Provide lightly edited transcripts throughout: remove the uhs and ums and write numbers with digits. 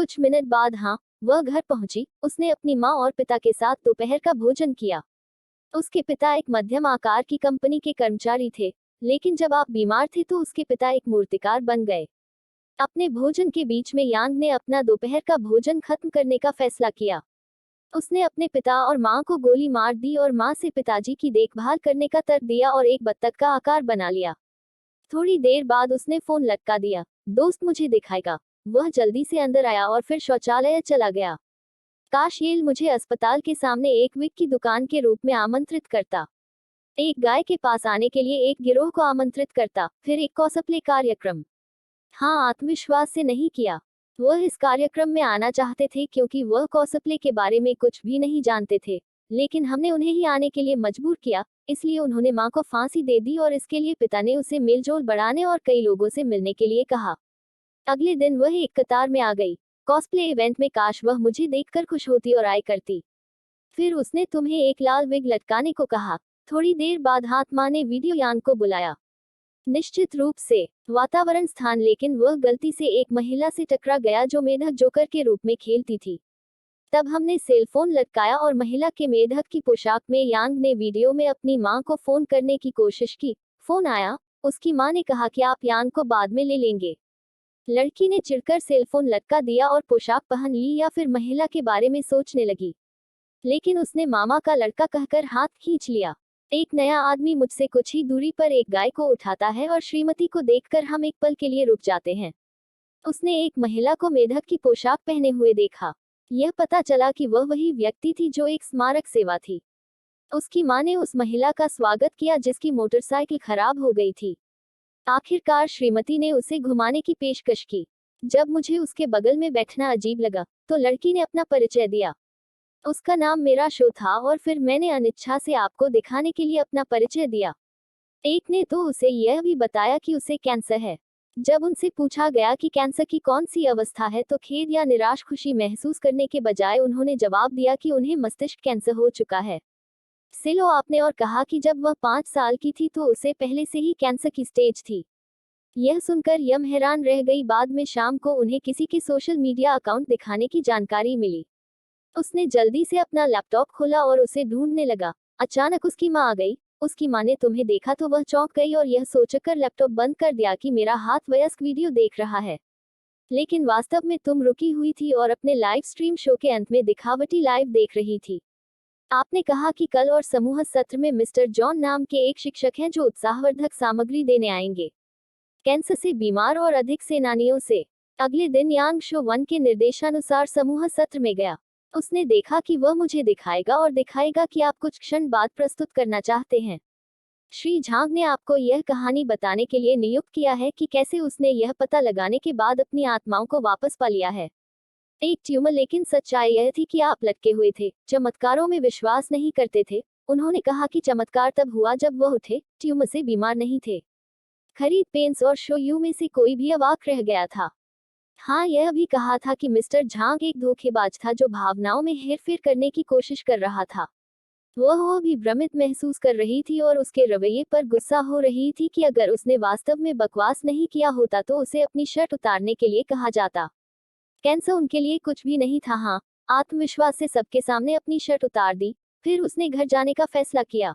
कुछ मिनट बाद वह घर पहुंची। उसने अपनी माँ और पिता के साथ दोपहर का भोजन किया। उसके पिता एक मध्यम आकार की कंपनी के कर्मचारी थे, लेकिन जब आप बीमार थे तो उसके पिता एक मूर्तिकार बन गए। अपने भोजन के बीच में यांग ने अपना दोपहर का भोजन खत्म करने का फैसला किया। उसने अपने पिता और माँ को गोली मार दी और माँ से पिताजी की देखभाल करने का तर्क दिया और एक बत्तख का आकार बना लिया। थोड़ी देर बाद उसने फोन लटका दिया। दोस्त मुझे दिखाएगा। वह जल्दी से अंदर आया और फिर शौचालय चला गया। काश येल मुझे अस्पताल के सामने एक विग की दुकान के रूप में आमंत्रित करता, एक गाय के पास आने के लिए एक गिरोह को आमंत्रित करता, फिर एक कॉस्प्ले कार्यक्रम। आत्मविश्वास से नहीं किया। वह इस कार्यक्रम में आना चाहते थे क्योंकि वह कॉस्प्ले के बारे में कुछ भी नहीं जानते थे, लेकिन हमने उन्हें ही आने के लिए मजबूर किया, इसलिए उन्होंने माँ को फांसी दे दी और इसके लिए पिता ने उसे मेलजोल बढ़ाने और कई लोगों से मिलने के लिए कहा। अगले दिन वह एक कतार में आ गई कॉस्प्ले इवेंट में। काश वह मुझे देखकर खुश होती और आय करती। फिर उसने तुम्हें एक लाल विग लटकाने को कहा। थोड़ी देर बाद माँ ने वीडियो यांग को बुलाया। निश्चित रूप से वातावरण स्थान, लेकिन वह गलती से एक महिला से टकरा गया जो मेढक जोकर के रूप में खेलती थी। तब हमने सेल फोन लटकाया और महिला के मेढक की पोशाक में यांग ने वीडियो में अपनी मां को फोन करने की कोशिश की। फोन आया। उसकी मां ने कहा कि आप यांग को बाद में ले लेंगे। लड़की ने चिढ़कर सेल फोन लटका दिया और पोशाक पहन ली या फिर महिला के बारे में सोचने लगी, लेकिन उसने मामा का लड़का कहकर हाथ खींच लिया। एक नया आदमी मुझसे कुछ ही दूरी पर एक गाय को उठाता है और श्रीमती को देखकर हम एक पल के लिए रुक जाते हैं। उसने एक महिला को मेढक की पोशाक पहने हुए देखा। यह पता चला कि वह वही व्यक्ति थी जो एक स्मारक सेवा थी। उसकी मां ने उस महिला का स्वागत किया जिसकी मोटरसाइकिल खराब हो गई थी। आखिरकार श्रीमती ने उसे घुमाने की पेशकश की। जब मुझे उसके बगल में बैठना अजीब लगा तो लड़की ने अपना परिचय दिया। उसका नाम मेरा शो था और फिर मैंने अनिच्छा से आपको दिखाने के लिए अपना परिचय दिया। एक ने तो उसे यह भी बताया कि उसे कैंसर है। जब उनसे पूछा गया कि कैंसर की कौन सी अवस्था है तो खेद या निराश खुशी महसूस करने के बजाय उन्होंने जवाब दिया कि उन्हें मस्तिष्क कैंसर हो चुका है। सिलो आपने और कहा कि जब वह 5 साल की थी तो उसे पहले से ही कैंसर की स्टेज थी। यह सुनकर यम हैरान रह गई। बाद में शाम को उन्हें किसी के सोशल मीडिया अकाउंट दिखाने की जानकारी मिली। उसने जल्दी से अपना लैपटॉप खोला और उसे ढूंढने लगा। अचानक उसकी मां आ गई। उसकी मां ने तुम्हें देखा तो वह चौंक गई और यह सोचकर लैपटॉप बंद कर दिया कि मेरा हाथ वयस्क वीडियो देख रहा है, लेकिन वास्तव में तुम रुकी हुई थी और अपने लाइव स्ट्रीम शो के अंत में दिखावटी लाइव देख रही थी। आपने कहा कि कल और समूह सत्र में मिस्टर जॉन नाम के एक शिक्षक हैं जो उत्साहवर्धक सामग्री देने आएंगे, कैंसर से बीमार और अधिक सेनानियों से। अगले दिन यांग शो 1 के निर्देशानुसार समूह सत्र में गया। उसने देखा कि वह मुझे दिखाएगा और दिखाएगा कि आप कुछ क्षण बाद प्रस्तुत करना चाहते हैं। श्री झांग ने आपको यह कहानी बताने के लिए नियुक्त किया है कि कैसे उसने यह पता लगाने के बाद अपनी आत्माओं को वापस पा लिया है। एक ट्यूमर, लेकिन सच्चाई यह थी कि आप लटके हुए थे, चमत्कारों में विश्वास नहीं करते थे। उन्होंने कहा कि चमत्कार तब हुआ जब वह उठे, ट्यूमर से बीमार नहीं थे। खरीद पेंस और शो यू में से कोई भी अवाक रह गया था। यह भी कहा था कि मिस्टर झांग एक धोखेबाज था जो भावनाओं में हेरफेर करने की कोशिश कर रहा था। वह भी भ्रमित महसूस कर रही थी और उसके रवैये पर गुस्सा हो रही थी कि अगर उसने वास्तव में बकवास नहीं किया होता तो उसे अपनी शर्ट उतारने के लिए कहा जाता। कैंसर उनके लिए कुछ भी नहीं था। आत्मविश्वास से सबके सामने अपनी शर्ट उतार दी। फिर उसने घर जाने का फैसला किया।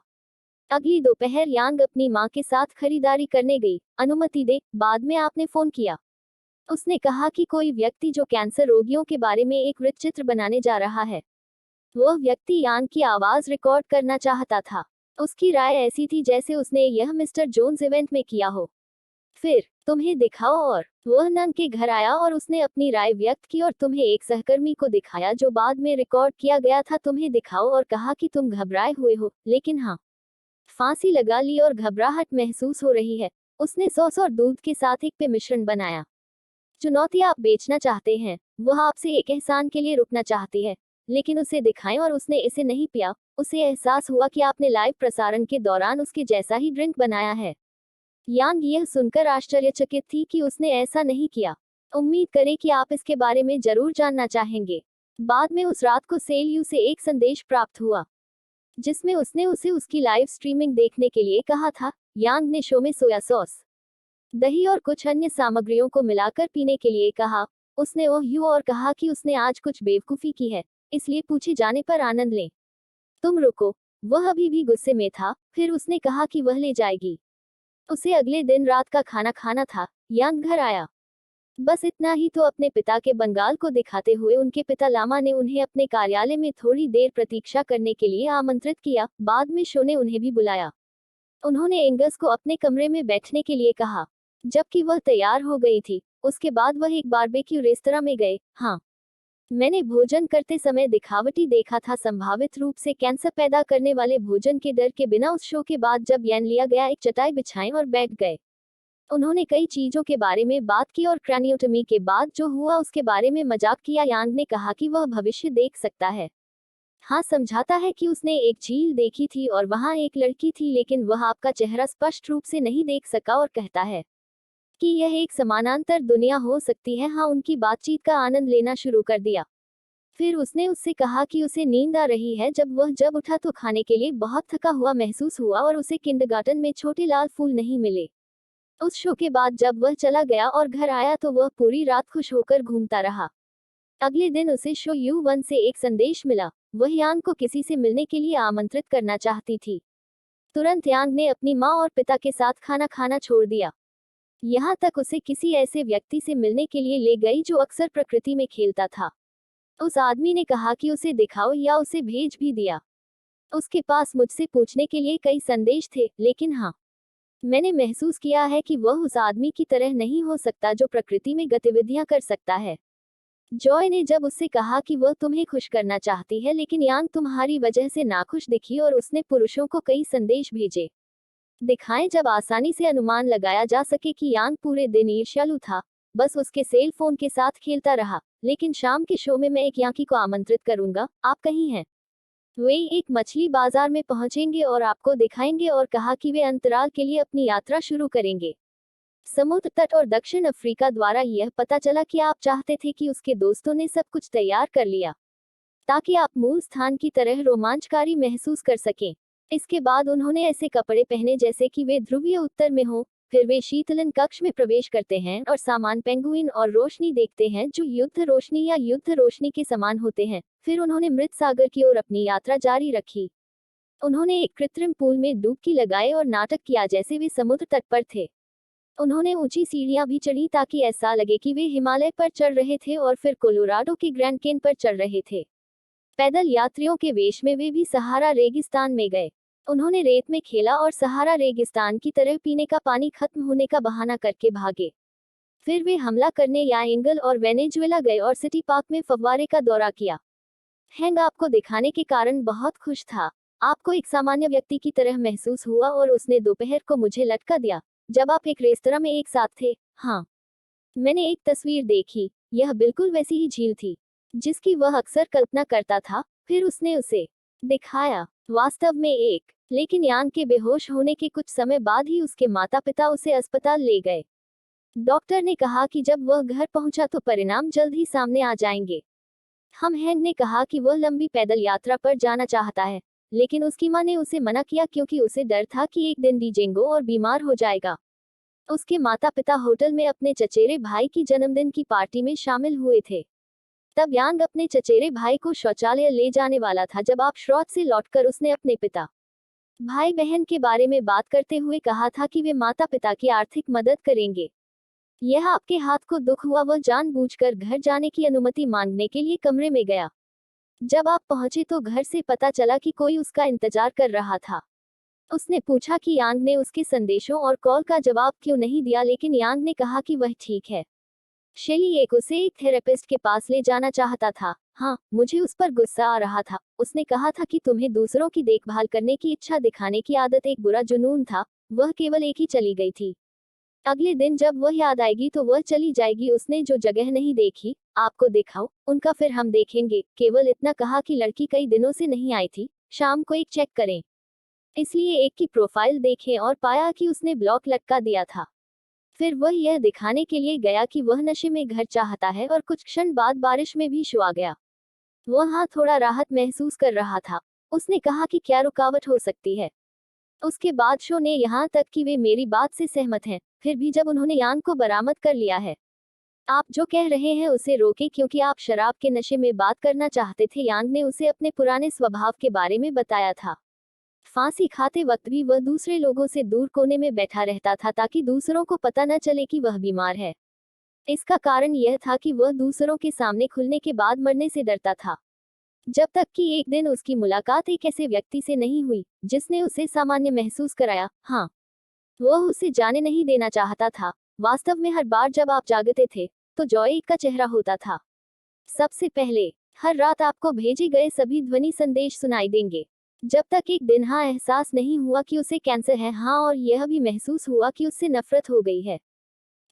अगली दोपहर यांग अपनी माँ के साथ खरीदारी करने गई। अनुमति दे, बाद में आपने फोन किया। उसने कहा कि कोई व्यक्ति जो कैंसर रोगियों के बारे में एक वृत्तचित्र बनाने जा रहा है। वह व्यक्ति यांग की आवाज रिकॉर्ड करना चाहता था। उसकी राय ऐसी थी जैसे उसने यह मिस्टर जोन्स इवेंट में किया हो। फिर तुम्हें दिखाओ, और वह नंग के घर आया और उसने अपनी राय व्यक्त की और तुम्हें एक सहकर्मी को दिखाया जो बाद में रिकॉर्ड किया गया था। तुम्हें दिखाओ और कहा कि तुम घबराए हुए हो, लेकिन फांसी लगा ली और घबराहट महसूस हो रही है। उसने सॉस और दूध के साथ एक पे मिश्रण बनाया। चुनौती आप बेचना चाहते हैं। वह आपसे एक एहसान के लिए रुकना चाहती है, लेकिन उसे दिखाएं, और उसने इसे नहीं पिया। उसे एहसास हुआ कि आपने लाइव प्रसारण के दौरान उसके जैसा ही ड्रिंक बनाया है। यांग यह सुनकर आश्चर्यचकित थी कि उसने ऐसा नहीं किया। उम्मीद करें कि आप इसके बारे में जरूर जानना चाहेंगे। बाद में उस रात को सेल यू से एक संदेश प्राप्त हुआ जिसमें उसने उसे उसकी लाइव स्ट्रीमिंग देखने के लिए कहा था। यांग ने शो में सोया सॉस, दही और कुछ अन्य सामग्रियों को मिलाकर पीने के लिए कहा। उसने ओह यू और कहा कि उसने आज कुछ बेवकूफ़ी की है, इसलिए पूछे जाने पर आनंद लें। तुम रुको। वह अभी भी गुस्से में था, फिर उसने कहा कि वह ले जाएगी। उसे अगले दिन रात का खाना खाना था। यांग घर आया। बस इतना ही तो अपने पिता के बंगाल को दिखाते हुए उनके पिता लामा ने उन्हें अपने कार्यालय में थोड़ी देर प्रतीक्षा करने के लिए आमंत्रित किया। बाद में शो ने उन्हें भी बुलाया। उन्होंने एंगस को अपने कमरे में बैठने के लिए कहा। जबकि वह तैयार हो गई थी, उसके बाद वह एक बारबेक्यू रेस्तरां में गए। हाँ, मैंने भोजन करते समय दिखावटी देखा था, संभावित रूप से कैंसर पैदा करने वाले भोजन के डर के बिना। उस शो के बाद जब यैन लिया गया, एक चटाई बिछाएं और बैठ गए। उन्होंने कई चीजों के बारे में बात की और क्रैनियोटमी के बाद जो हुआ उसके बारे में मजाक किया। यांग ने कहा कि वह भविष्य देख सकता है। हाँ, समझाता है कि उसने एक झील देखी थी और वहाँ एक लड़की थी, लेकिन वह आपका चेहरा स्पष्ट रूप से नहीं देख सका और कहता है कि यह एक समानांतर दुनिया हो सकती है। हाँ, उनकी बातचीत का आनंद लेना शुरू कर दिया। फिर उसने उससे कहा कि उसे नींद आ रही है। जब उठा तो खाने के लिए बहुत थका हुआ महसूस हुआ और उसे किंडरगार्टन में छोटे लाल फूल नहीं मिले। उस शो के बाद जब वह चला गया और घर आया तो वह पूरी रात खुश होकर घूमता रहा। अगले दिन उसे शो U1 से एक संदेश मिला। वह यांग को किसी से मिलने के लिए आमंत्रित करना चाहती थी। तुरंत यांग ने अपनी माँ और पिता के साथ खाना खाना छोड़ दिया। यहाँ तक उसे किसी ऐसे व्यक्ति से मिलने के लिए ले गई जो अक्सर प्रकृति में खेलता था। उस आदमी ने कहा कि उसे दिखाओ या उसे भेज भी दिया। उसके पास मुझसे पूछने के लिए कई संदेश थे, लेकिन हाँ, मैंने महसूस किया है कि वह उस आदमी की तरह नहीं हो सकता जो प्रकृति में गतिविधियां कर सकता है। जॉय ने जब उससे कहा कि वह तुम्हें खुश करना चाहती है, लेकिन यांग तुम्हारी वजह से नाखुश दिखी और उसने पुरुषों को कई संदेश भेजे दिखाएं जब आसानी से अनुमान लगाया जा सके कि यांग पूरे दिन ईर्ष्यालु था। बस उसके सेल फोन के साथ खेलता रहा। लेकिन शाम के शो में मैं एक यांकी को आमंत्रित करूंगा, आप कहीं हैं? वे एक मछली बाजार में पहुंचेंगे और आपको दिखाएंगे और कहा कि वे अंतराल के लिए अपनी यात्रा शुरू करेंगे। समुद्र तट और दक्षिण अफ्रीका द्वारा यह पता चला कि आप चाहते थे कि उसके दोस्तों ने सब कुछ तैयार कर लिया ताकि आप मूल स्थान की तरह रोमांचकारी महसूस कर सकें। इसके बाद उन्होंने ऐसे कपड़े पहने जैसे कि वे ध्रुवीय उत्तर में हों। फिर वे शीतलन कक्ष में प्रवेश करते हैं और सामान पेंगुइन और रोशनी देखते हैं जो युद्ध रोशनी या युद्ध रोशनी के समान होते हैं। फिर उन्होंने मृत सागर की ओर अपनी यात्रा जारी रखी। उन्होंने एक कृत्रिम पूल में डुबकी लगाई और नाटक किया जैसे वे समुद्र तट पर थे। उन्होंने ऊंची सीढ़ियां भी चढ़ी ताकि ऐसा लगे कि वे हिमालय पर चढ़ रहे थे और फिर कोलोराडो के ग्रैंड कैन पर चढ़ रहे थे। पैदल यात्रियों के वेश में वे भी सहारा रेगिस्तान में गए। उन्होंने रेत में खेला और सहारा रेगिस्तान की तरह पीने का पानी खत्म होने का बहाना करके भागे। फिर वे हमला करने या एंगल और वेनेजुएला गए और सिटी पार्क में फव्वारे का दौरा किया। हैंग आपको दिखाने के कारण बहुत खुश था। आपको एक सामान्य व्यक्ति की तरह महसूस हुआ और उसने दोपहर को मुझे लटका दिया जब आप एक रेस्तरां में एक साथ थे। हाँ, मैंने एक तस्वीर देखी। यह बिल्कुल वैसी ही झील थी जिसकी वह अक्सर कल्पना करता था। फिर उसने उसे दिखाया। वास्तव में एक। लेकिन यांग के बेहोश होने के कुछ समय बाद ही उसके माता पिता उसे अस्पताल ले गए। डॉक्टर ने कहा कि जब वह घर पहुंचा तो परिणाम जल्द ही सामने आ जाएंगे। हैंग ने कहा कि वह लंबी पैदल यात्रा पर जाना चाहता है, लेकिन उसकी मां ने उसे मना किया क्योंकि उसे डर था कि एक दिन डीजेंगो और बीमार हो जाएगा। उसके माता पिता होटल में अपने चचेरे भाई की जन्मदिन की पार्टी में शामिल हुए थे। तब यांग अपने चचेरे भाई को शौचालय ले जाने वाला था जब आप श्रौत से लौटकर उसने अपने पिता भाई बहन के बारे में बात करते हुए कहा था कि वे माता पिता की आर्थिक मदद करेंगे। यह आपके हाथ को दुख हुआ। वह जानबूझकर घर जाने की अनुमति मांगने के लिए कमरे में गया। जब आप पहुंचे तो घर से पता चला कि कोई उसका इंतजार कर रहा था। उसने पूछा कि यांग ने उसके संदेशों और कॉल का जवाब क्यों नहीं दिया, लेकिन यांग ने कहा कि वह ठीक है। शेली एक उसे एक थेरेपिस्ट के पास ले जाना चाहता था। हाँ, मुझे उस पर गुस्सा आ रहा था। उसने कहा था कि तुम्हें दूसरों की देखभाल करने की इच्छा दिखाने की आदत एक बुरा जुनून था। वह केवल एक ही चली गई थी। अगले दिन जब वह याद आएगी तो वह चली जाएगी। उसने जो जगह नहीं देखी, आपको दिखाओ उनका, फिर हम देखेंगे। केवल इतना कहा कि लड़की कई दिनों से नहीं आई थी। शाम को एक चेक करें। इसलिए एक की प्रोफाइल देखें और पाया कि उसने ब्लॉक लटका दिया था। फिर वह यह दिखाने के लिए गया कि वह नशे में घर चाहता है और कुछ क्षण बाद बारिश में भी शो आ गया। वह हाँ थोड़ा राहत महसूस कर रहा था। उसने कहा कि क्या रुकावट हो सकती है। उसके बाद शो ने यहाँ तक कि वे मेरी बात से सहमत हैं। फिर भी जब उन्होंने यांग को बरामद कर लिया है, आप जो कह रहे हैं उसे रोके क्योंकि आप शराब के नशे में बात करना चाहते थे। यांग ने उसे अपने पुराने स्वभाव के बारे में बताया था। फांसी खाते वक्त भी वह दूसरे लोगों से दूर कोने में बैठा रहता था ताकि दूसरों को पता न चले कि वह बीमार है। इसका कारण यह था कि वह दूसरों के सामने खुलने के बाद मरने से डरता था। जब तक कि एक दिन उसकी मुलाकात एक ऐसे व्यक्ति से नहीं हुई जिसने उसे सामान्य महसूस कराया। हाँ, वह उसे जाने नहीं देना चाहता था। वास्तव में हर बार जब आप जागते थे तो जॉय का चेहरा होता था। सबसे पहले, हर रात आपको भेजे गए सभी ध्वनि संदेश सुनाई देंगे। जब तक एक दिन हाँ एहसास नहीं हुआ कि उसे कैंसर है। हाँ, और यह भी महसूस हुआ कि उससे नफरत हो गई है।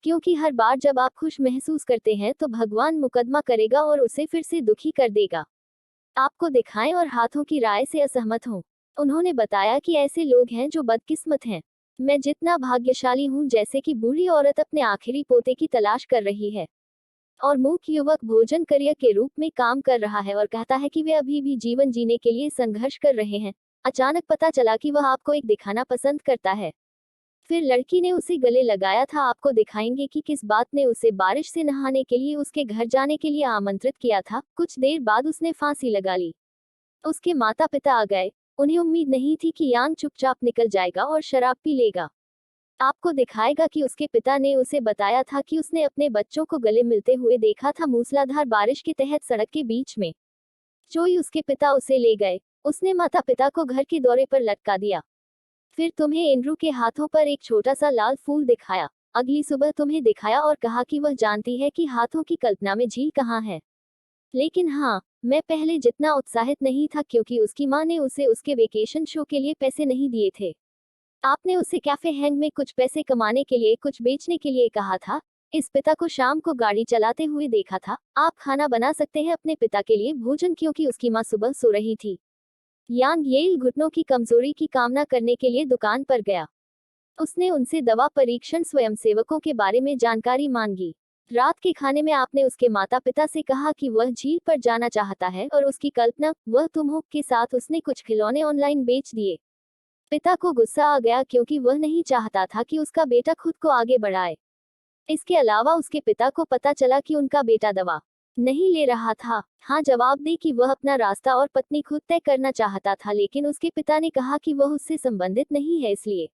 क्योंकि हर बार जब आप खुश महसूस करते हैं तो भगवान मुकदमा करेगा और उसे फिर से दुखी कर देगा। आपको दिखाएं और हाथों की राय से असहमत हों। उन्होंने बताया कि ऐसे लोग हैं जो बदकिस्मत हैं। मैं जितना भाग्यशाली हूँ, जैसे कि बूढ़ी औरत अपने आखिरी पोते की तलाश कर रही है और मूक युवक भोजन करियर के रूप में काम कर रहा है और कहता है कि वे अभी भी जीवन जीने के लिए संघर्ष कर रहे हैं। अचानक पता चला कि वह आपको एक दिखाना पसंद करता है। फिर लड़की ने उसे गले लगाया था। आपको दिखाएंगे कि किस बात ने उसे बारिश से नहाने के लिए उसके घर जाने के लिए आमंत्रित किया था। कुछ देर बाद उसने फांसी लगा ली। उसके माता पिता आ गए। उन्हें उम्मीद नहीं थी कि यांग चुपचाप निकल जाएगा और शराब पी लेगा। आपको दिखाएगा कि उसके पिता ने उसे बताया था कि उसने अपने बच्चों को गले मिलते हुए देखा था मूसलाधार बारिश के तहत सड़क के बीच में। चोई उसके पिता उसे ले गए। उसने माता पिता को घर के दौरे पर लटका दिया। फिर तुम्हें एंड्रू के हाथों पर एक छोटा सा लाल फूल दिखाया। अगली सुबह तुम्हें दिखाया और कहा कि वह जानती है कि हाथों की कल्पना में झील कहाँ है। लेकिन हाँ, मैं पहले जितना उत्साहित नहीं था क्योंकि उसकी माँ ने उसे उसके वेकेशन शो के लिए पैसे नहीं दिए थे। आपने उसे कैफे हैंग में कुछ पैसे कमाने के लिए कुछ बेचने के लिए कहा था। इस पिता को शाम को गाड़ी चलाते हुए देखा था। आप खाना बना सकते हैं अपने पिता के लिए भोजन क्योंकि उसकी माँ सुबह सो रही थी। यांग येल घुटनों की कमजोरी की कामना करने के लिए दुकान पर गया। उसने उनसे दवा परीक्षण स्वयंसेवकों के बारे में जानकारी मांगी। रात के खाने में आपने उसके माता पिता से कहा कि वह झील पर जाना चाहता है और उसकी कल्पना वह तुम हो के साथ उसने कुछ खिलौने ऑनलाइन बेच दिए। पिता को गुस्सा आ गया क्योंकि वह नहीं चाहता था कि उसका बेटा खुद को आगे बढ़ाए। इसके अलावा उसके पिता को पता चला कि उनका बेटा दवा नहीं ले रहा था। हाँ, जवाब दे कि वह अपना रास्ता और पत्नी खुद तय करना चाहता था, लेकिन उसके पिता ने कहा कि वह उससे संबंधित नहीं है, इसलिए